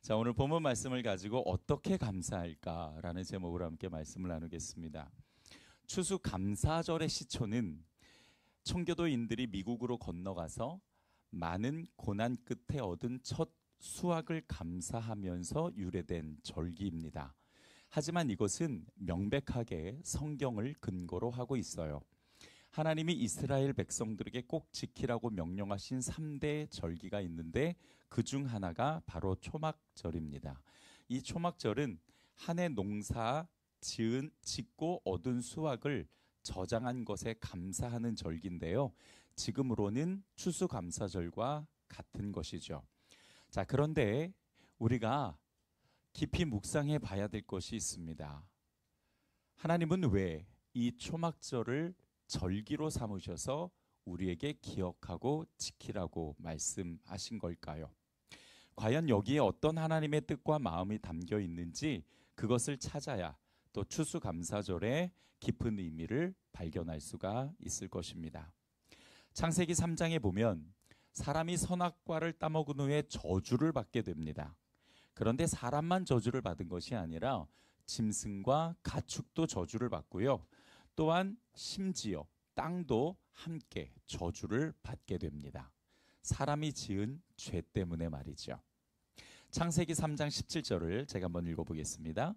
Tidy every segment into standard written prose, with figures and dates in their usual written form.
자, 오늘 본문 말씀을 가지고 어떻게 감사할까라는 제목으로 함께 말씀을 나누겠습니다. 추수감사절의 시초는 청교도인들이 미국으로 건너가서 많은 고난 끝에 얻은 첫 수확을 감사하면서 유래된 절기입니다. 하지만 이것은 명백하게 성경을 근거로 하고 있어요. 하나님이 이스라엘 백성들에게 꼭 지키라고 명령하신 3대 절기가 있는데 그 중 하나가 바로 초막절입니다. 이 초막절은 한 해 농사 짓고 얻은 수확을 저장한 것에 감사하는 절기인데요. 지금으로는 추수감사절과 같은 것이죠. 자, 그런데 우리가 깊이 묵상해 봐야 될 것이 있습니다. 하나님은 왜 이 초막절을 절기로 삼으셔서 우리에게 기억하고 지키라고 말씀하신 걸까요? 과연 여기에 어떤 하나님의 뜻과 마음이 담겨 있는지 그것을 찾아야 또 추수감사절의 깊은 의미를 발견할 수가 있을 것입니다. 창세기 3장에 보면 사람이 선악과를 따먹은 후에 저주를 받게 됩니다. 그런데 사람만 저주를 받은 것이 아니라 짐승과 가축도 저주를 받고요. 또한 심지어 땅도 함께 저주를 받게 됩니다. 사람이 지은 죄 때문에 말이죠. 창세기 3장 17절을 제가 한번 읽어보겠습니다.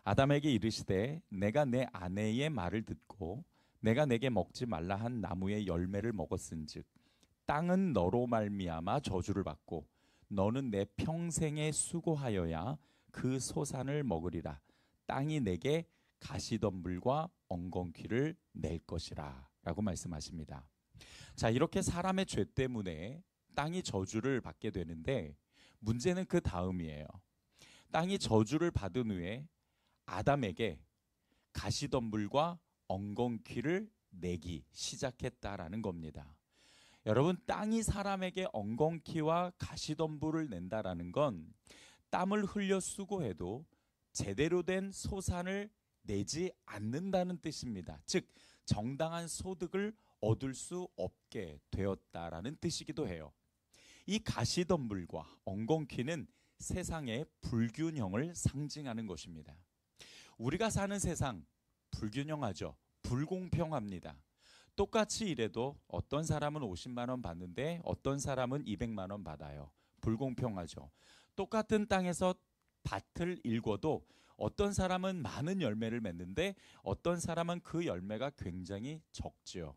아담에게 이르시되 내가 내 아내의 말을 듣고 내가 내게 먹지 말라 한 나무의 열매를 먹었은즉 땅은 너로 말미암아 저주를 받고 너는 내 평생에 수고하여야 그 소산을 먹으리라. 땅이 내게 가시덤불과 엉겅퀴를 낼 것이라 라고 말씀하십니다. 자, 이렇게 사람의 죄 때문에 땅이 저주를 받게 되는데 문제는 그 다음이에요. 땅이 저주를 받은 후에 아담에게 가시덤불과 엉겅퀴를 내기 시작했다라는 겁니다. 여러분, 땅이 사람에게 엉겅퀴와 가시덤불을 낸다라는 건 땀을 흘려 수고해도 제대로 된 소산을 내지 않는다는 뜻입니다. 즉 정당한 소득을 얻을 수 없게 되었다라는 뜻이기도 해요. 이 가시덤불과 엉겅퀴는 세상의 불균형을 상징하는 것입니다. 우리가 사는 세상 불균형하죠. 불공평합니다. 똑같이 일해도 어떤 사람은 50만 원 받는데 어떤 사람은 200만 원 받아요. 불공평하죠. 똑같은 땅에서 밭을 일궈도 어떤 사람은 많은 열매를 맺는데 어떤 사람은 그 열매가 굉장히 적지요.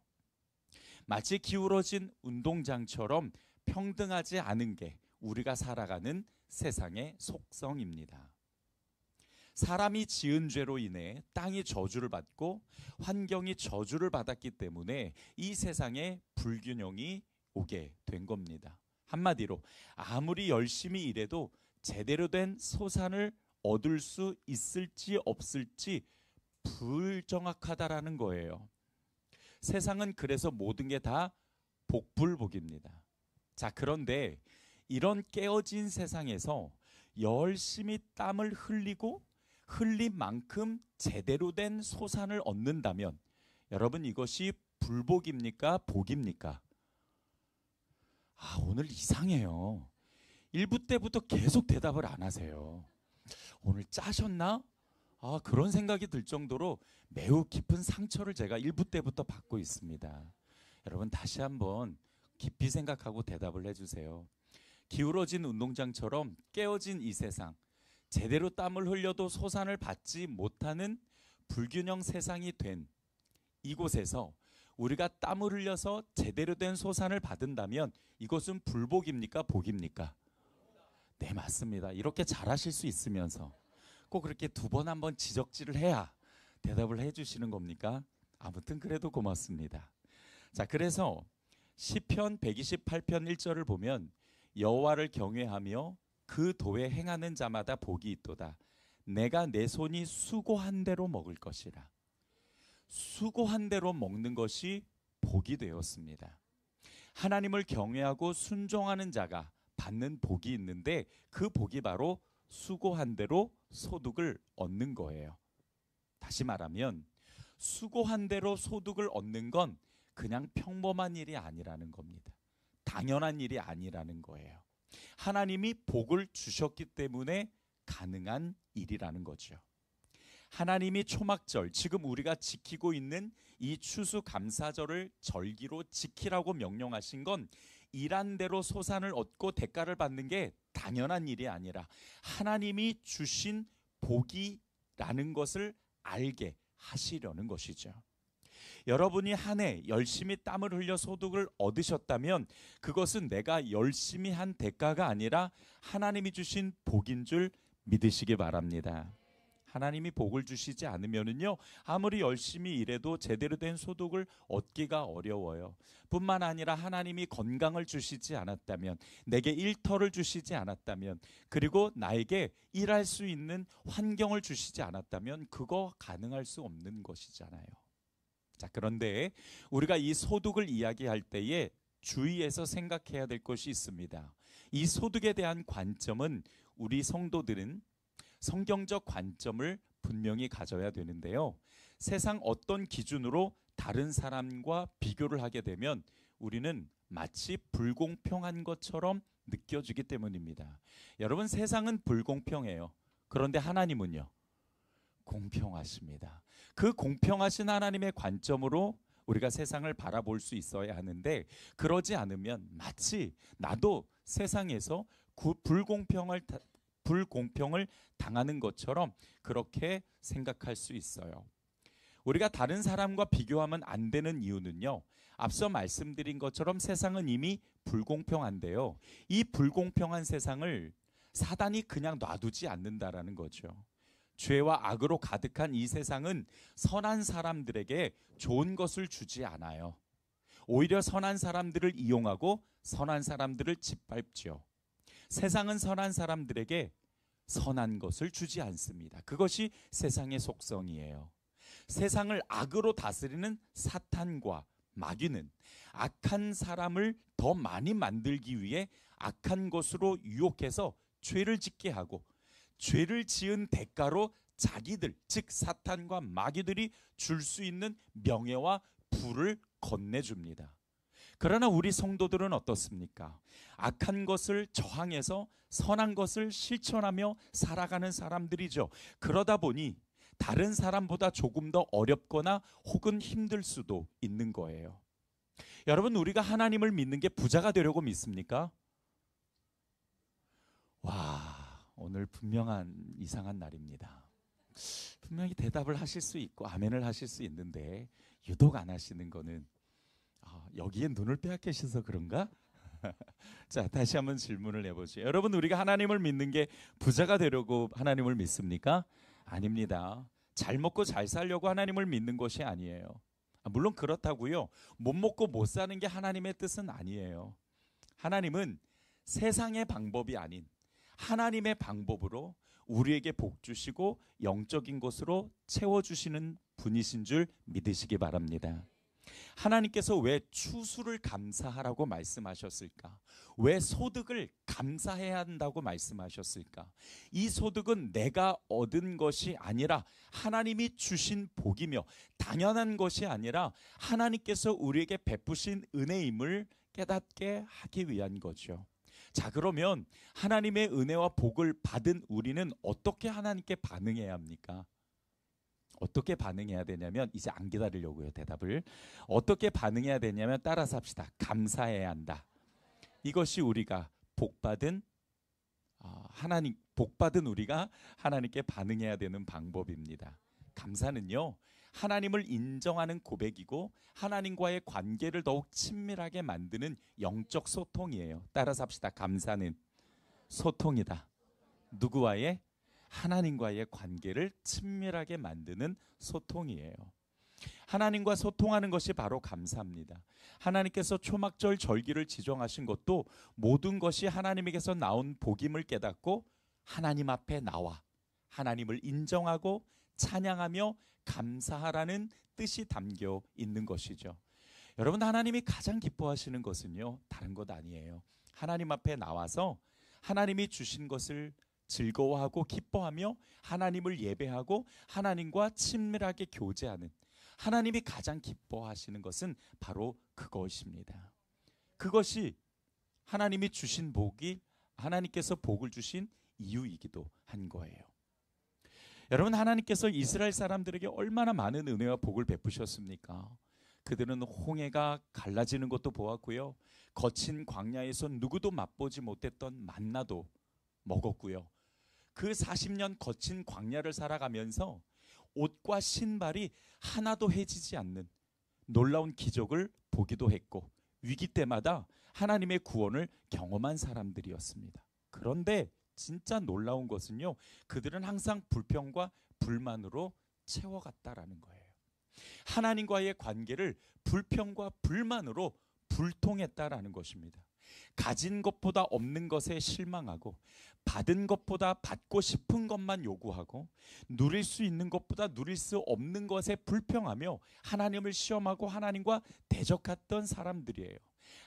마치 기울어진 운동장처럼 평등하지 않은 게 우리가 살아가는 세상의 속성입니다. 사람이 지은 죄로 인해 땅이 저주를 받고 환경이 저주를 받았기 때문에 이 세상에 불균형이 오게 된 겁니다. 한마디로 아무리 열심히 일해도 제대로 된 소산을 얻을 수 있을지 없을지 불정확하다라는 거예요. 세상은 그래서 모든 게 다 복불복입니다. 자, 그런데 이런 깨어진 세상에서 열심히 땀을 흘리고 흘린 만큼 제대로 된 소산을 얻는다면 여러분, 이것이 불복입니까? 복입니까? 오늘 이상해요. 1부 때부터 계속 대답을 안 하세요. 오늘 짜셨나? 그런 생각이 들 정도로 매우 깊은 상처를 제가 1부 때부터 받고 있습니다. 여러분, 다시 한번 깊이 생각하고 대답을 해주세요. 기울어진 운동장처럼 깨어진 이 세상, 제대로 땀을 흘려도 소산을 받지 못하는 불균형 세상이 된 이곳에서 우리가 땀을 흘려서 제대로 된 소산을 받은다면 이것은 불복입니까? 복입니까? 네, 맞습니다. 이렇게 잘하실 수 있으면서 꼭 그렇게 2번, 1번 지적질을 해야 대답을 해주시는 겁니까? 아무튼 그래도 고맙습니다. 자, 그래서 시편 128편 1절을 보면 여호와를 경외하며 그 도에 행하는 자마다 복이 있도다. 내가 내 손이 수고한 대로 먹을 것이라. 수고한 대로 먹는 것이 복이 되었습니다. 하나님을 경외하고 순종하는 자가 받는 복이 있는데 그 복이 바로 수고한 대로 소득을 얻는 거예요. 다시 말하면 수고한 대로 소득을 얻는 건 그냥 평범한 일이 아니라는 겁니다. 당연한 일이 아니라는 거예요. 하나님이 복을 주셨기 때문에 가능한 일이라는 거죠. 하나님이 초막절, 지금 우리가 지키고 있는 이 추수감사절을 절기로 지키라고 명령하신 건 일한 대로 소산을 얻고 대가를 받는 게 당연한 일이 아니라 하나님이 주신 복이라는 것을 알게 하시려는 것이죠. 여러분이 한 해 열심히 땀을 흘려 소득을 얻으셨다면 그것은 내가 열심히 한 대가가 아니라 하나님이 주신 복인 줄 믿으시기 바랍니다. 하나님이 복을 주시지 않으면은요, 아무리 열심히 일해도 제대로 된 소득을 얻기가 어려워요. 뿐만 아니라 하나님이 건강을 주시지 않았다면, 내게 일터를 주시지 않았다면, 그리고 나에게 일할 수 있는 환경을 주시지 않았다면 그거 가능할 수 없는 것이잖아요. 자, 그런데 우리가 이 소득을 이야기할 때에 주의해서 생각해야 될 것이 있습니다. 이 소득에 대한 관점은 우리 성도들은 성경적 관점을 분명히 가져야 되는데요. 세상 어떤 기준으로 다른 사람과 비교를 하게 되면 우리는 마치 불공평한 것처럼 느껴지기 때문입니다. 여러분, 세상은 불공평해요. 그런데 하나님은요, 공평하십니다. 그 공평하신 하나님의 관점으로 우리가 세상을 바라볼 수 있어야 하는데, 그러지 않으면 마치 나도 세상에서 불공평을 당하는 것처럼 그렇게 생각할 수 있어요. 우리가 다른 사람과 비교하면 안 되는 이유는요, 앞서 말씀드린 것처럼 세상은 이미 불공평한데요, 이 불공평한 세상을 사단이 그냥 놔두지 않는다라는 거죠. 죄와 악으로 가득한 이 세상은 선한 사람들에게 좋은 것을 주지 않아요. 오히려 선한 사람들을 이용하고 선한 사람들을 짓밟죠. 세상은 선한 사람들에게 선한 것을 주지 않습니다. 그것이 세상의 속성이에요. 세상을 악으로 다스리는 사탄과 마귀는 악한 사람을 더 많이 만들기 위해 악한 것으로 유혹해서 죄를 짓게 하고, 죄를 지은 대가로 자기들, 즉 사탄과 마귀들이 줄 수 있는 명예와 부를 건네줍니다. 그러나 우리 성도들은 어떻습니까? 악한 것을 저항해서 선한 것을 실천하며 살아가는 사람들이죠. 그러다 보니 다른 사람보다 조금 더 어렵거나 혹은 힘들 수도 있는 거예요. 여러분, 우리가 하나님을 믿는 게 부자가 되려고 믿습니까? 와, 오늘 분명한 이상한 날입니다. 분명히 대답을 하실 수 있고 아멘을 하실 수 있는데 유독 안 하시는 거는 여기에 눈을 빼앗기셔서 그런가? 자, 다시 한번 질문을 해보죠. 여러분, 우리가 하나님을 믿는 게 부자가 되려고 하나님을 믿습니까? 아닙니다. 잘 먹고 잘 살려고 하나님을 믿는 것이 아니에요. 물론 그렇다고요, 못 먹고 못 사는 게 하나님의 뜻은 아니에요. 하나님은 세상의 방법이 아닌 하나님의 방법으로 우리에게 복 주시고 영적인 것으로 채워주시는 분이신 줄 믿으시기 바랍니다. 하나님께서 왜 추수를 감사하라고 말씀하셨을까? 왜 소득을 감사해야 한다고 말씀하셨을까? 이 소득은 내가 얻은 것이 아니라 하나님이 주신 복이며 당연한 것이 아니라 하나님께서 우리에게 베푸신 은혜임을 깨닫게 하기 위한 거죠. 자, 그러면 하나님의 은혜와 복을 받은 우리는 어떻게 하나님께 반응해야 합니까? 어떻게 반응해야 되냐면, 이제 안 기다리려고요, 대답을. 어떻게 반응해야 되냐면 따라서 합시다. 감사해야 한다. 이것이 우리가 복받은 우리가 하나님께 반응해야 되는 방법입니다. 감사는요, 하나님을 인정하는 고백이고 하나님과의 관계를 더욱 친밀하게 만드는 영적 소통이에요. 따라서 합시다. 감사는 소통이다. 누구와의? 하나님과의 관계를 친밀하게 만드는 소통이에요. 하나님과 소통하는 것이 바로 감사입니다. 하나님께서 초막절 절기를 지정하신 것도 모든 것이 하나님에게서 나온 복임을 깨닫고 하나님 앞에 나와 하나님을 인정하고 찬양하며 감사하라는 뜻이 담겨 있는 것이죠. 여러분, 하나님이 가장 기뻐하시는 것은요, 다른 것 아니에요. 하나님 앞에 나와서 하나님이 주신 것을 즐거워하고 기뻐하며 하나님을 예배하고 하나님과 친밀하게 교제하는, 하나님이 가장 기뻐하시는 것은 바로 그것입니다. 그것이 하나님이 주신 복이 하나님께서 복을 주신 이유이기도 한 거예요. 여러분, 하나님께서 이스라엘 사람들에게 얼마나 많은 은혜와 복을 베푸셨습니까? 그들은 홍해가 갈라지는 것도 보았고요. 거친 광야에서 누구도 맛보지 못했던 만나도 먹었고요. 그 40년 거친 광야를 살아가면서 옷과 신발이 하나도 해지지 않는 놀라운 기적을 보기도 했고, 위기 때마다 하나님의 구원을 경험한 사람들이었습니다. 그런데 진짜 놀라운 것은요, 그들은 항상 불평과 불만으로 채워갔다라는 거예요. 하나님과의 관계를 불평과 불만으로 불통했다라는 것입니다. 가진 것보다 없는 것에 실망하고, 받은 것보다 받고 싶은 것만 요구하고, 누릴 수 있는 것보다 누릴 수 없는 것에 불평하며 하나님을 시험하고 하나님과 대적했던 사람들이에요.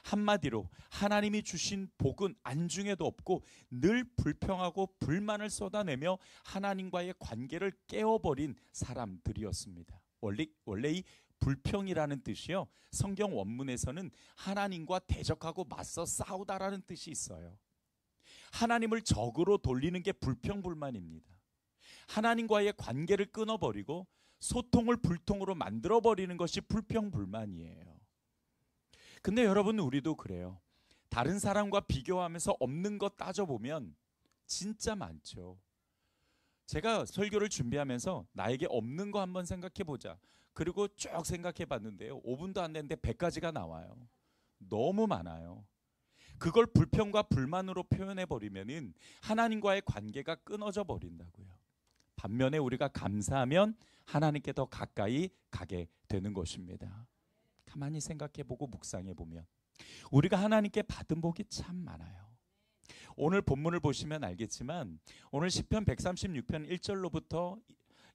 한마디로 하나님이 주신 복은 안중에도 없고 늘 불평하고 불만을 쏟아내며 하나님과의 관계를 깨어버린 사람들이었습니다. 원래 이 불평이라는 뜻이요, 성경 원문에서는 하나님과 대적하고 맞서 싸우다라는 뜻이 있어요. 하나님을 적으로 돌리는 게 불평불만입니다. 하나님과의 관계를 끊어버리고 소통을 불통으로 만들어버리는 것이 불평불만이에요. 근데 여러분, 우리도 그래요. 다른 사람과 비교하면서 없는 것 따져보면 진짜 많죠. 제가 설교를 준비하면서 나에게 없는 거 한번 생각해보자. 그리고 쭉 생각해봤는데요, 5분도 안 됐는데 100가지가 나와요. 너무 많아요. 그걸 불평과 불만으로 표현해버리면 하나님과의 관계가 끊어져 버린다고요. 반면에 우리가 감사하면 하나님께 더 가까이 가게 되는 것입니다. 가만히 생각해보고 묵상해보면 우리가 하나님께 받은 복이 참 많아요. 오늘 본문을 보시면 알겠지만, 오늘 시편 136편 1절로부터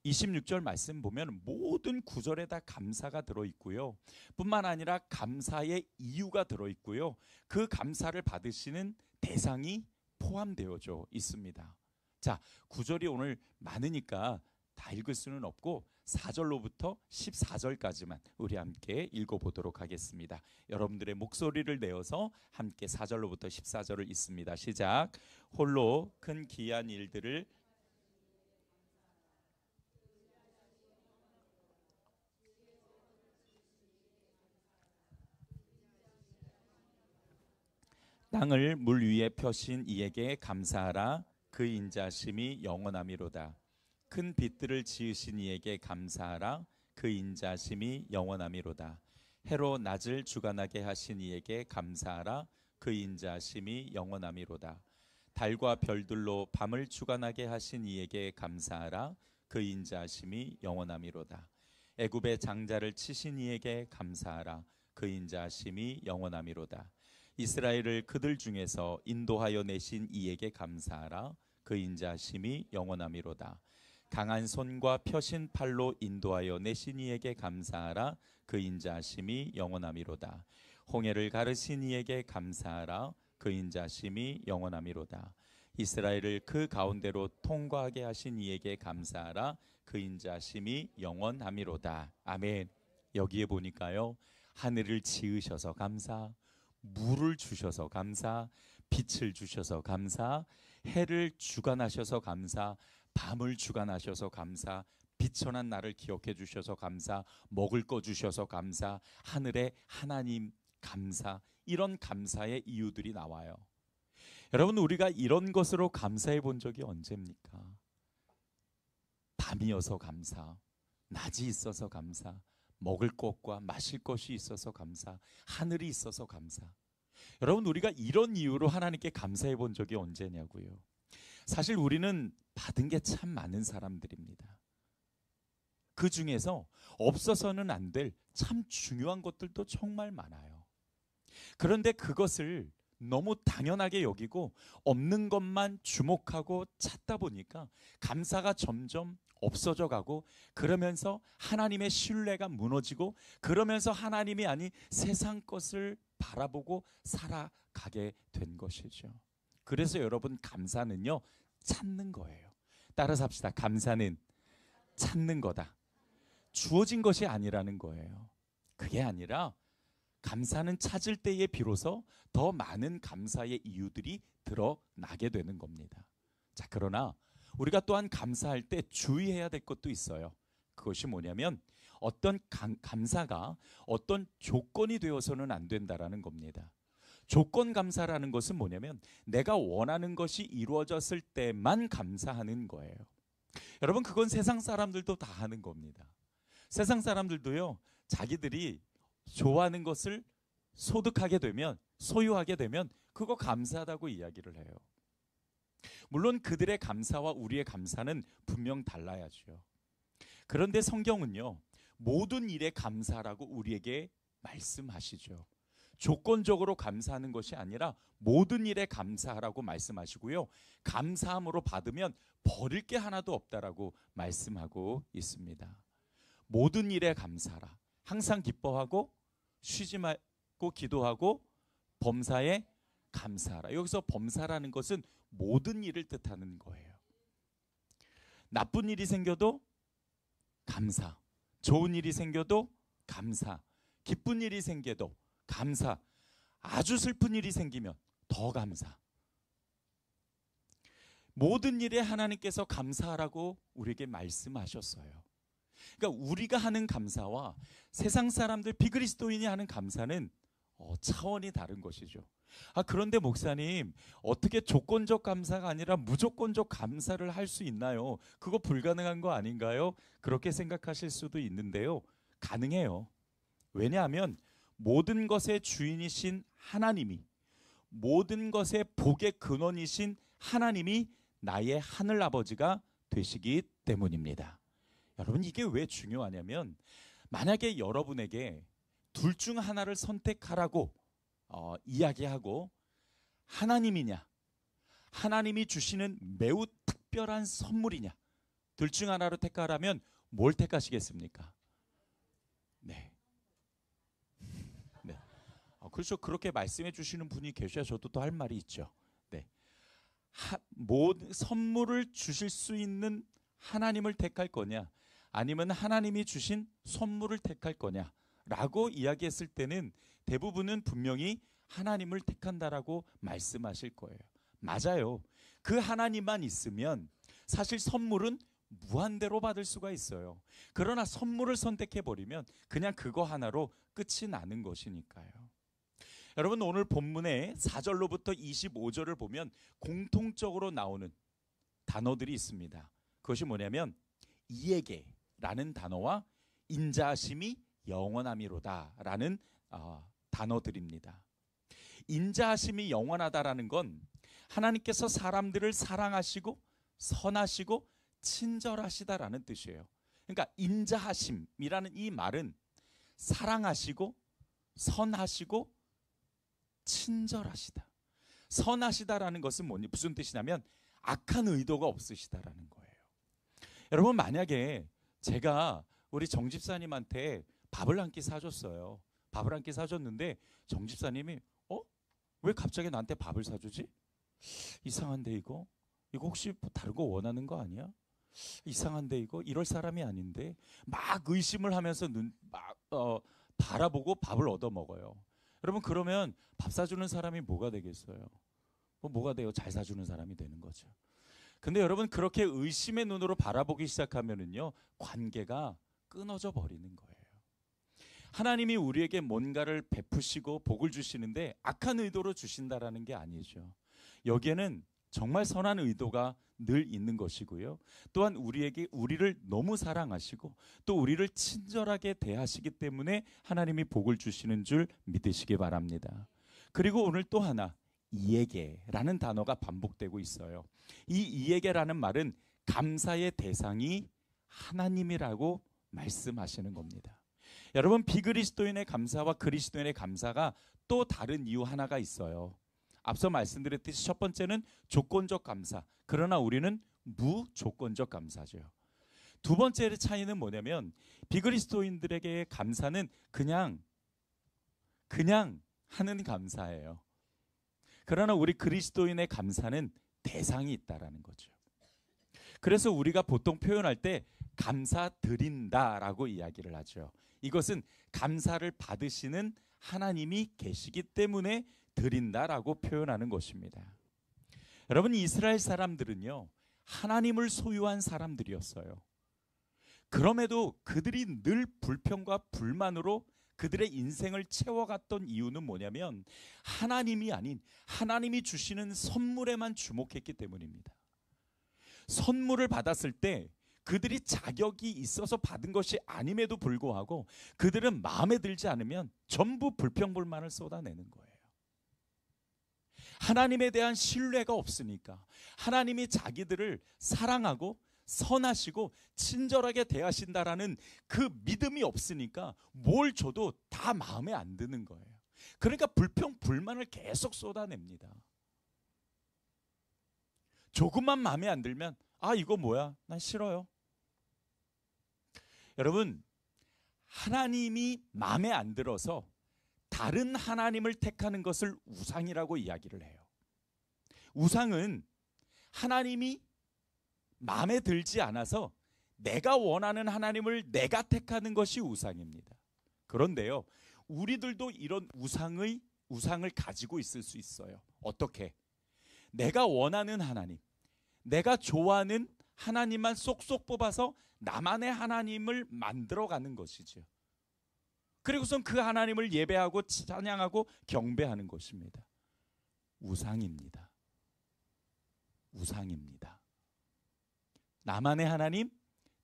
26절 말씀 보면 모든 구절에 다 감사가 들어있고요, 뿐만 아니라 감사의 이유가 들어있고요, 그 감사를 받으시는 대상이 포함되어져 있습니다. 자, 구절이 오늘 많으니까 다 읽을 수는 없고 4절로부터 14절까지만 우리 함께 읽어보도록 하겠습니다. 여러분들의 목소리를 내어서 함께 4절로부터 14절을 읽습니다. 시작. 홀로 큰 기이한 일들을 땅을 물 위에 펴신 이에게 감사하라. 그 인자심이 영원하미로다. 큰 빛들을 지으신 이에게 감사하라. 그 인자심이 영원하미로다. 해로 낮을 주관하게 하신 이에게 감사하라. 그 인자심이 영원하미로다. 달과 별들로 밤을 주관하게 하신 이에게 감사하라. 그 인자심이 영원하미로다. 애굽의 장자를 치신 이에게 감사하라. 그 인자심이 영원하미로다. 이스라엘을 그들 중에서 인도하여 내신 이에게 감사하라. 그 인자심이 영원하미로다. 강한 손과 펴신 팔로 인도하여 내신 이에게 감사하라. 그 인자심이 영원하미로다. 홍해를 가르신 이에게 감사하라. 그 인자심이 영원하미로다. 이스라엘을 그 가운데로 통과하게 하신 이에게 감사하라. 그 인자심이 영원하미로다. 아멘. 여기에 보니까요, 하늘을 지으셔서 감사, 물을 주셔서 감사, 빛을 주셔서 감사, 해를 주관하셔서 감사, 밤을 주관하셔서 감사, 비천한 나를 기억해 주셔서 감사, 먹을 거 주셔서 감사, 하늘의 하나님 감사, 이런 감사의 이유들이 나와요. 여러분, 우리가 이런 것으로 감사해 본 적이 언제입니까? 밤이어서 감사, 낮이 있어서 감사, 먹을 것과 마실 것이 있어서 감사, 하늘이 있어서 감사. 여러분, 우리가 이런 이유로 하나님께 감사해 본 적이 언제냐고요. 사실 우리는 받은 게 참 많은 사람들입니다. 그 중에서 없어서는 안 될 참 중요한 것들도 정말 많아요. 그런데 그것을 너무 당연하게 여기고 없는 것만 주목하고 찾다 보니까 감사가 점점 없어져 가고, 그러면서 하나님의 신뢰가 무너지고, 그러면서 하나님이 아닌 세상 것을 바라보고 살아가게 된 것이죠. 그래서 여러분, 감사는요, 찾는 거예요. 따라서 합시다. 감사는 찾는 거다. 주어진 것이 아니라는 거예요. 그게 아니라 감사는 찾을 때에 비로소 더 많은 감사의 이유들이 드러나게 되는 겁니다. 자, 그러나 우리가 또한 감사할 때 주의해야 될 것도 있어요. 그것이 뭐냐면 어떤 감사가 어떤 조건이 되어서는 안 된다라는 겁니다. 조건 감사라는 것은 뭐냐면 내가 원하는 것이 이루어졌을 때만 감사하는 거예요. 여러분, 그건 세상 사람들도 다 하는 겁니다. 세상 사람들도요, 자기들이 좋아하는 것을 소득하게 되면, 소유하게 되면 그거 감사하다고 이야기를 해요. 물론 그들의 감사와 우리의 감사는 분명 달라야죠. 그런데 성경은요, 모든 일에 감사라고 우리에게 말씀하시죠. 조건적으로 감사하는 것이 아니라 모든 일에 감사하라고 말씀하시고요, 감사함으로 받으면 버릴 게 하나도 없다라고 말씀하고 있습니다. 모든 일에 감사하라. 항상 기뻐하고 쉬지 말고 기도하고 범사에 감사하라. 여기서 범사라는 것은 모든 일을 뜻하는 거예요. 나쁜 일이 생겨도 감사, 좋은 일이 생겨도 감사, 기쁜 일이 생겨도 감사, 아주 슬픈 일이 생기면 더 감사. 모든 일에 하나님께서 감사하라고 우리에게 말씀하셨어요. 그러니까 우리가 하는 감사와 세상 사람들, 비그리스도인이 하는 감사는 차원이 다른 것이죠. 그런데 목사님, 어떻게 조건적 감사가 아니라 무조건적 감사를 할 수 있나요? 그거 불가능한 거 아닌가요? 그렇게 생각하실 수도 있는데요, 가능해요. 왜냐하면 모든 것의 주인이신 하나님이, 모든 것의 복의 근원이신 하나님이 나의 하늘 아버지가 되시기 때문입니다. 여러분, 이게 왜 중요하냐면 만약에 여러분에게 둘 중 하나를 선택하라고 이야기하고 하나님이냐, 하나님이 주시는 매우 특별한 선물이냐, 둘 중 하나로 택하라면 뭘 택하시겠습니까? 네. 그렇죠. 그렇게 말씀해 주시는 분이 계셔야 저도 또 할 말이 있죠. 네. 모든 선물을 주실 수 있는 하나님을 택할 거냐, 아니면 하나님이 주신 선물을 택할 거냐 라고 이야기했을 때는 대부분은 분명히 하나님을 택한다라고 말씀하실 거예요. 맞아요. 그 하나님만 있으면 사실 선물은 무한대로 받을 수가 있어요. 그러나 선물을 선택해버리면 그냥 그거 하나로 끝이 나는 것이니까요. 여러분, 오늘 본문의 4절로부터 25절을 보면 공통적으로 나오는 단어들이 있습니다. 그것이 뭐냐면 이에게라는 단어와 인자하심이 영원함이로다 라는 단어들입니다. 인자하심이 영원하다라는 건 하나님께서 사람들을 사랑하시고 선하시고 친절하시다라는 뜻이에요. 그러니까 인자하심이라는 이 말은 사랑하시고 선하시고 친절하시다. 선하시다라는 것은 무슨 뜻이냐면 악한 의도가 없으시다라는 거예요. 여러분, 만약에 제가 우리 정 집사님한테 밥을 한 끼 사줬어요. 밥을 한 끼 사줬는데 정 집사님이 왜 갑자기 나한테 밥을 사주지? 이상한데 이거 혹시 뭐 다른 거 원하는 거 아니야? 이상한데 이거 이럴 사람이 아닌데 막 의심을 하면서 바라보고 밥을 얻어 먹어요. 여러분, 그러면 밥 사주는 사람이 뭐가 되겠어요? 뭐가 돼요? 잘 사주는 사람이 되는 거죠. 근데 여러분, 그렇게 의심의 눈으로 바라보기 시작하면은요, 관계가 끊어져 버리는 거예요. 하나님이 우리에게 뭔가를 베푸시고 복을 주시는데 악한 의도로 주신다라는 게 아니죠. 여기에는 정말 선한 의도가 늘 있는 것이고요. 또한 우리를 너무 사랑하시고 또 우리를 친절하게 대하시기 때문에 하나님이 복을 주시는 줄 믿으시기 바랍니다. 그리고 오늘 또 하나, 이에게라는 단어가 반복되고 있어요. 이 이에게라는 말은 감사의 대상이 하나님이라고 말씀하시는 겁니다. 여러분, 비그리스도인의 감사와 그리스도인의 감사가 또 다른 이유 하나가 있어요. 앞서 말씀드렸듯이 첫 번째는 조건적 감사, 그러나 우리는 무조건적 감사죠. 두 번째 차이는 뭐냐면 비그리스도인들에게의 감사는 그냥 하는 감사예요. 그러나 우리 그리스도인의 감사는 대상이 있다라는 거죠. 그래서 우리가 보통 표현할 때 감사드린다라고 이야기를 하죠. 이것은 감사를 받으시는 하나님이 계시기 때문에 드린다라고 표현하는 것입니다. 여러분, 이스라엘 사람들은요, 하나님을 소유한 사람들이었어요. 그럼에도 그들이 늘 불평과 불만으로 그들의 인생을 채워갔던 이유는 뭐냐면 하나님이 아닌 하나님이 주시는 선물에만 주목했기 때문입니다. 선물을 받았을 때 그들이 자격이 있어서 받은 것이 아님에도 불구하고 그들은 마음에 들지 않으면 전부 불평불만을 쏟아내는 거예요. 하나님에 대한 신뢰가 없으니까, 하나님이 자기들을 사랑하고 선하시고 친절하게 대하신다라는 그 믿음이 없으니까 뭘 줘도 다 마음에 안 드는 거예요. 그러니까 불평불만을 계속 쏟아냅니다. 조금만 마음에 안 들면 이거 뭐야? 난 싫어요. 여러분, 하나님이 마음에 안 들어서 다른 하나님을 택하는 것을 우상이라고 이야기를 해요. 우상은 하나님이 마음에 들지 않아서 내가 원하는 하나님을 내가 택하는 것이 우상입니다. 그런데요, 우리들도 이런 우상을 가지고 있을 수 있어요. 어떻게? 내가 원하는 하나님, 내가 좋아하는 하나님만 쏙쏙 뽑아서 나만의 하나님을 만들어가는 것이죠. 그리고선 그 하나님을 예배하고 찬양하고 경배하는 것입니다. 우상입니다. 우상입니다. 나만의 하나님,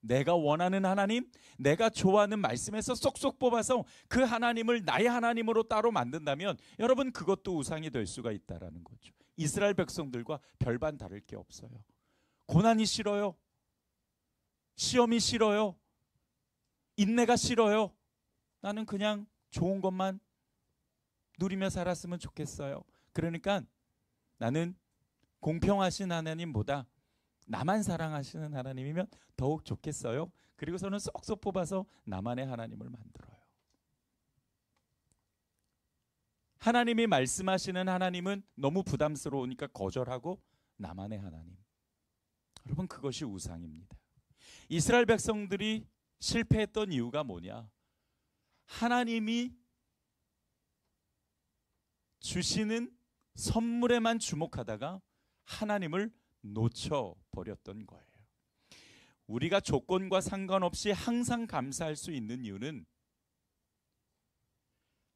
내가 원하는 하나님, 내가 좋아하는 말씀에서 쏙쏙 뽑아서 그 하나님을 나의 하나님으로 따로 만든다면 여러분, 그것도 우상이 될 수가 있다라는 거죠. 이스라엘 백성들과 별반 다를 게 없어요. 고난이 싫어요. 시험이 싫어요. 인내가 싫어요. 나는 그냥 좋은 것만 누리며 살았으면 좋겠어요. 그러니까 나는 공평하신 하나님보다 나만 사랑하시는 하나님이면 더욱 좋겠어요. 그리고서는 쏙쏙 뽑아서 나만의 하나님을 만들어요. 하나님이 말씀하시는 하나님은 너무 부담스러우니까 거절하고 나만의 하나님. 여러분, 그것이 우상입니다. 이스라엘 백성들이 실패했던 이유가 뭐냐? 하나님이 주시는 선물에만 주목하다가 하나님을 놓쳐버렸던 거예요. 우리가 조건과 상관없이 항상 감사할 수 있는 이유는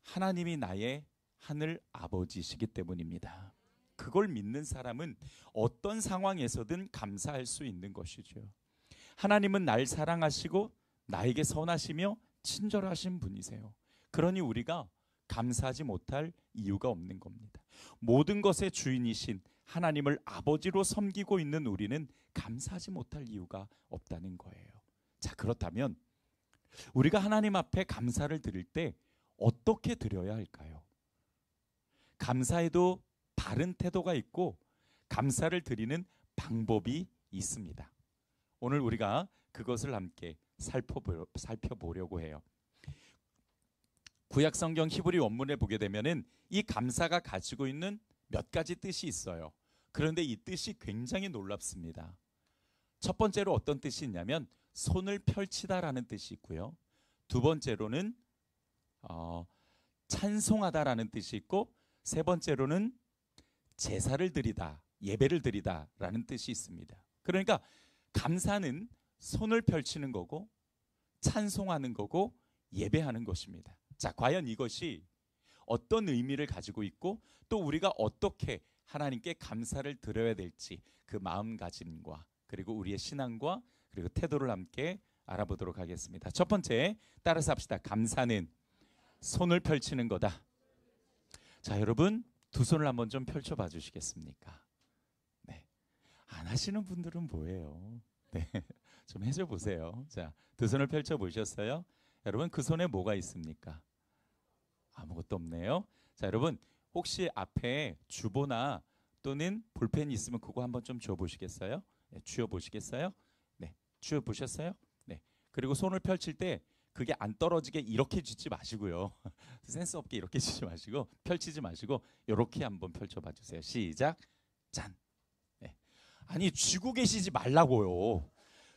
하나님이 나의 하늘 아버지시기 때문입니다. 그걸 믿는 사람은 어떤 상황에서든 감사할 수 있는 것이죠. 하나님은 날 사랑하시고 나에게 선하시며 친절하신 분이세요. 그러니 우리가 감사하지 못할 이유가 없는 겁니다. 모든 것의 주인이신 하나님을 아버지로 섬기고 있는 우리는 감사하지 못할 이유가 없다는 거예요. 자, 그렇다면 우리가 하나님 앞에 감사를 드릴 때 어떻게 드려야 할까요? 감사에도 바른 태도가 있고 감사를 드리는 방법이 있습니다. 오늘 우리가 그것을 함께 살펴보려고 해요. 구약 성경 히브리 원문에 보게 되면은 이 감사가 가지고 있는 몇 가지 뜻이 있어요. 그런데 이 뜻이 굉장히 놀랍습니다. 첫 번째로 어떤 뜻이 있냐면 손을 펼치다라는 뜻이 있고요. 두 번째로는 찬송하다라는 뜻이 있고, 세 번째로는 제사를 드리다, 예배를 드리다라는 뜻이 있습니다. 그러니까 감사는 손을 펼치는 거고 찬송하는 거고 예배하는 것입니다. 자, 과연 이것이 어떤 의미를 가지고 있고 또 우리가 어떻게 하나님께 감사를 드려야 될지 그 마음가짐과 그리고 우리의 신앙과 그리고 태도를 함께 알아보도록 하겠습니다. 첫 번째, 따라서 합시다. 감사는 손을 펼치는 거다. 자, 여러분 두 손을 한번 좀 펼쳐봐 주시겠습니까? 네, 안 하시는 분들은 뭐예요? 네, 좀 해줘 보세요. 자, 두 손을 펼쳐 보셨어요? 여러분 그 손에 뭐가 있습니까? 아무것도 없네요. 자, 여러분 혹시 앞에 주보나 또는 볼펜이 있으면 그거 한번 좀 쥐어 보시겠어요? 네, 쥐어 보시겠어요? 네, 쥐어 보셨어요? 네. 그리고 손을 펼칠 때 그게 안 떨어지게 이렇게 쥐지 마시고요. 센스 없게 이렇게 쥐지 마시고 펼치지 마시고 이렇게 한번 펼쳐봐 주세요. 시작. 짠. 네. 아니 쥐고 계시지 말라고요.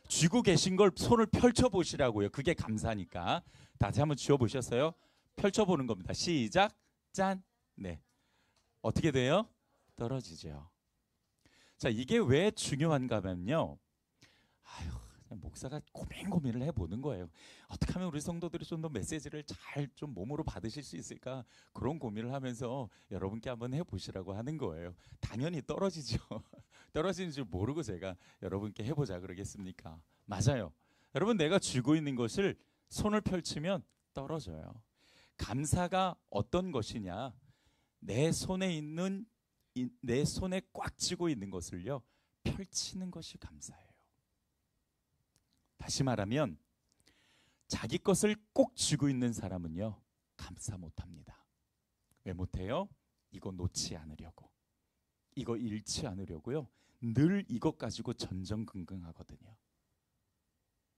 쥐고 계신 걸 손을 펼쳐 보시라고요. 그게 감사니까. 다시 한번 쥐어 보셨어요? 펼쳐보는 겁니다. 시작. 짠. 네. 어떻게 돼요? 떨어지죠. 자, 이게 왜 중요한가 하면요. 아유, 목사가 고민을 해보는 거예요. 어떻게 하면 우리 성도들이 좀 더 메시지를 잘 좀 몸으로 받으실 수 있을까? 그런 고민을 하면서 여러분께 한번 해보시라고 하는 거예요. 당연히 떨어지죠. 떨어지는 줄 모르고 제가 여러분께 해보자 그러겠습니까? 맞아요. 여러분, 내가 쥐고 있는 것을 손을 펼치면 떨어져요. 감사가 어떤 것이냐? 내 손에 꽉 쥐고 있는 것을요, 펼치는 것이 감사예요. 다시 말하면 자기 것을 꼭 쥐고 있는 사람은요, 감사 못합니다. 왜 못해요? 이거 놓지 않으려고, 이거 잃지 않으려고요, 늘 이것 가지고 전전긍긍하거든요.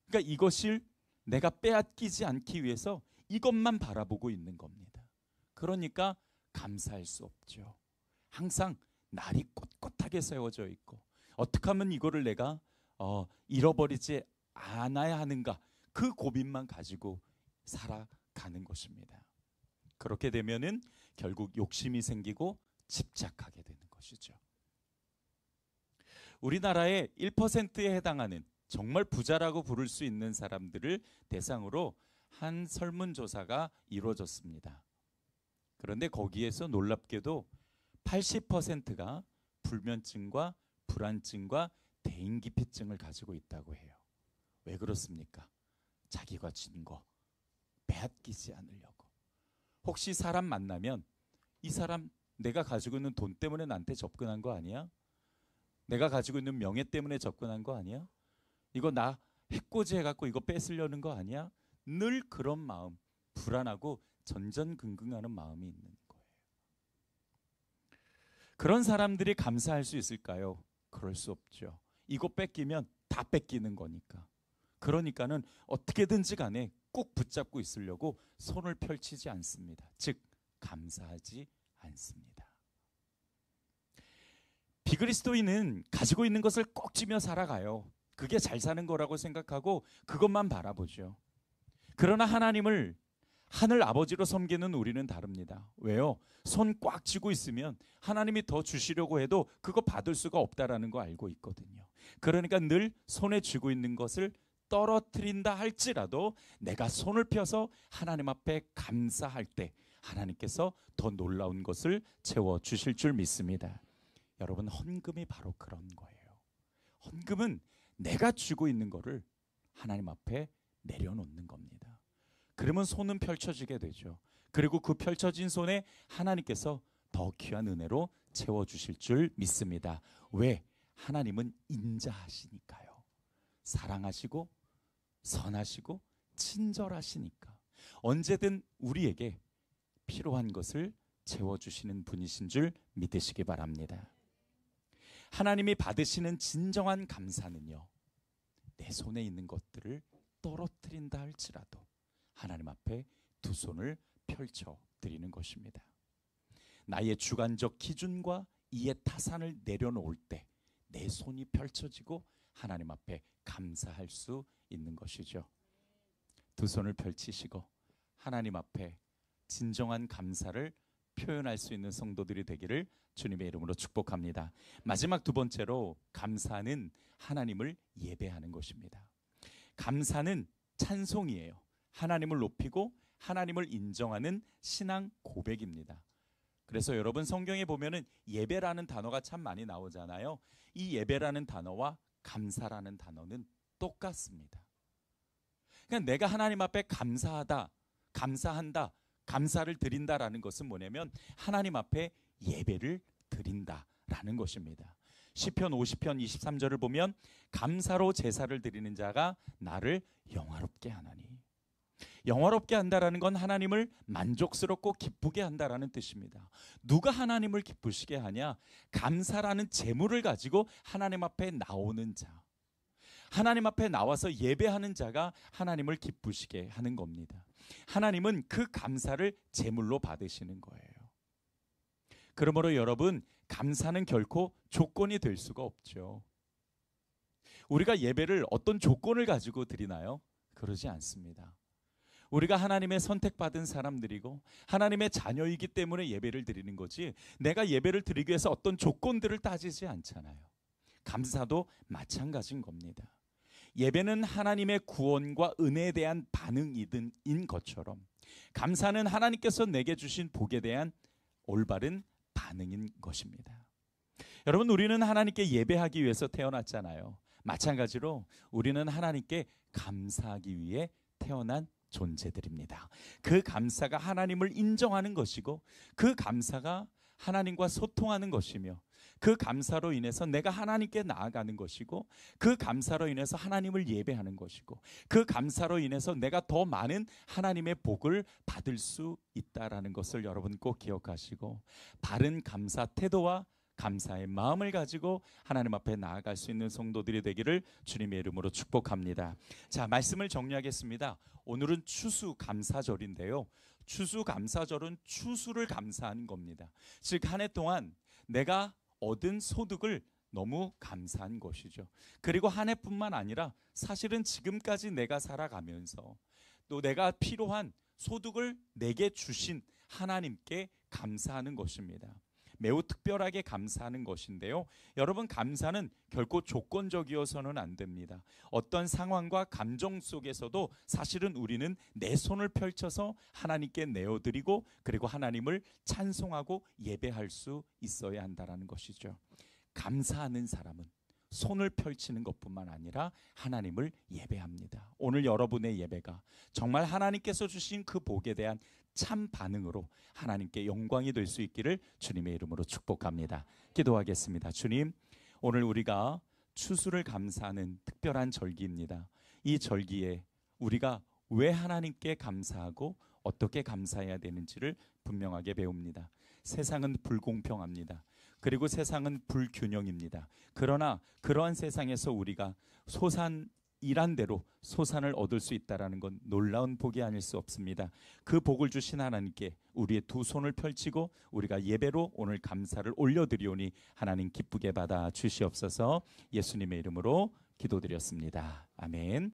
그러니까 이것을 내가 빼앗기지 않기 위해서 이것만 바라보고 있는 겁니다. 그러니까 감사할 수 없죠. 항상 날이 꼿꼿하게 세워져 있고, 어떻게 하면 이거를 내가 잃어버리지 않아야 하는가, 그 고민만 가지고 살아가는 것입니다. 그렇게 되면은 결국 욕심이 생기고 집착하게 되는 것이죠. 우리나라의 1%에 해당하는 정말 부자라고 부를 수 있는 사람들을 대상으로 한 설문조사가 이루어졌습니다. 그런데 거기에서 놀랍게도 80%가 불면증과 불안증과 대인기피증을 가지고 있다고 해요. 왜 그렇습니까? 자기가 진 거 빼앗기지 않으려고. 혹시 사람 만나면 이 사람 내가 가지고 있는 돈 때문에 나한테 접근한 거 아니야? 내가 가지고 있는 명예 때문에 접근한 거 아니야? 이거 나 해코지 해갖고 이거 뺏으려는 거 아니야? 늘 그런 마음, 불안하고 전전긍긍하는 마음이 있는 거예요. 그런 사람들이 감사할 수 있을까요? 그럴 수 없죠. 이거 뺏기면 다 뺏기는 거니까. 그러니까는 어떻게든지 간에 꼭 붙잡고 있으려고 손을 펼치지 않습니다. 즉, 감사하지 않습니다. 비그리스도인은 가지고 있는 것을 꼭 쥐며 살아가요. 그게 잘 사는 거라고 생각하고 그것만 바라보죠. 그러나 하나님을, 하늘 아버지로 섬기는 우리는 다릅니다. 왜요? 손 꽉 쥐고 있으면 하나님이 더 주시려고 해도 그거 받을 수가 없다라는 거 알고 있거든요. 그러니까 늘 손에 쥐고 있는 것을 떨어뜨린다 할지라도 내가 손을 펴서 하나님 앞에 감사할 때 하나님께서 더 놀라운 것을 채워주실 줄 믿습니다. 여러분, 헌금이 바로 그런 거예요. 헌금은 내가 쥐고 있는 거를 하나님 앞에 내려놓는 겁니다. 그러면 손은 펼쳐지게 되죠. 그리고 그 펼쳐진 손에 하나님께서 더 귀한 은혜로 채워주실 줄 믿습니다. 왜? 하나님은 인자하시니까요. 사랑하시고 선하시고 친절하시니까 언제든 우리에게 필요한 것을 채워주시는 분이신 줄 믿으시기 바랍니다. 하나님이 받으시는 진정한 감사는요, 내 손에 있는 것들을 떨어뜨린다 할지라도 하나님 앞에 두 손을 펼쳐 드리는 것입니다. 나의 주관적 기준과 이의 타산을 내려놓을 때 내 손이 펼쳐지고 하나님 앞에 감사할 수 있는 것이죠. 두 손을 펼치시고 하나님 앞에 진정한 감사를 표현할 수 있는 성도들이 되기를 주님의 이름으로 축복합니다. 마지막 두 번째로, 감사는 하나님을 예배하는 것입니다. 감사는 찬송이에요. 하나님을 높이고 하나님을 인정하는 신앙 고백입니다. 그래서 여러분, 성경에 보면은 예배라는 단어가 참 많이 나오잖아요. 이 예배라는 단어와 감사라는 단어는 똑같습니다. 그러니까 내가 하나님 앞에 감사하다, 감사한다, 감사를 드린다라는 것은 뭐냐면 하나님 앞에 예배를 드린다라는 것입니다. 시편 50편 23절을 보면 감사로 제사를 드리는 자가 나를 영화롭게 하나니. 영화롭게 한다라는 건 하나님을 만족스럽고 기쁘게 한다라는 뜻입니다. 누가 하나님을 기쁘시게 하냐? 감사라는 재물을 가지고 하나님 앞에 나오는 자, 하나님 앞에 나와서 예배하는 자가 하나님을 기쁘시게 하는 겁니다. 하나님은 그 감사를 제물로 받으시는 거예요. 그러므로 여러분, 감사는 결코 조건이 될 수가 없죠. 우리가 예배를 어떤 조건을 가지고 드리나요? 그러지 않습니다. 우리가 하나님의 선택받은 사람들이고 하나님의 자녀이기 때문에 예배를 드리는 거지, 내가 예배를 드리기 위해서 어떤 조건들을 따지지 않잖아요. 감사도 마찬가지인 겁니다. 예배는 하나님의 구원과 은혜에 대한 반응인 것처럼 감사는 하나님께서 내게 주신 복에 대한 올바른 반응인 것입니다. 여러분, 우리는 하나님께 예배하기 위해서 태어났잖아요. 마찬가지로 우리는 하나님께 감사하기 위해 태어난 존재들입니다. 그 감사가 하나님을 인정하는 것이고, 그 감사가 하나님과 소통하는 것이며, 그 감사로 인해서 내가 하나님께 나아가는 것이고, 그 감사로 인해서 하나님을 예배하는 것이고, 그 감사로 인해서 내가 더 많은 하나님의 복을 받을 수 있다라는 것을 여러분 꼭 기억하시고, 바른 감사 태도와 감사의 마음을 가지고 하나님 앞에 나아갈 수 있는 성도들이 되기를 주님의 이름으로 축복합니다. 자, 말씀을 정리하겠습니다. 오늘은 추수감사절인데요. 추수감사절은 추수를 감사하는 겁니다. 즉, 한 해 동안 내가 얻은 소득을 너무 감사한 것이죠. 그리고 한 해뿐만 아니라 사실은 지금까지 내가 살아가면서 또 내가 필요한 소득을 내게 주신 하나님께 감사하는 것입니다. 매우 특별하게 감사하는 것인데요. 여러분, 감사는 결코 조건적이어서는 안 됩니다. 어떤 상황과 감정 속에서도 사실은 우리는 내 손을 펼쳐서 하나님께 내어드리고, 그리고 하나님을 찬송하고 예배할 수 있어야 한다는 것이죠. 감사하는 사람은 손을 펼치는 것뿐만 아니라 하나님을 예배합니다. 오늘 여러분의 예배가 정말 하나님께서 주신 그 복에 대한 참 반응으로 하나님께 영광이 될 수 있기를 주님의 이름으로 축복합니다. 기도하겠습니다. 주님, 오늘 우리가 추수를 감사하는 특별한 절기입니다. 이 절기에 우리가 왜 하나님께 감사하고 어떻게 감사해야 되는지를 분명하게 배웁니다. 세상은 불공평합니다. 그리고 세상은 불균형입니다. 그러나 그러한 세상에서 우리가 일한 대로 소산을 얻을 수 있다는 건 놀라운 복이 아닐 수 없습니다. 그 복을 주신 하나님께 우리의 두 손을 펼치고 우리가 예배로 오늘 감사를 올려드리오니 하나님 기쁘게 받아 주시옵소서. 예수님의 이름으로 기도드렸습니다. 아멘.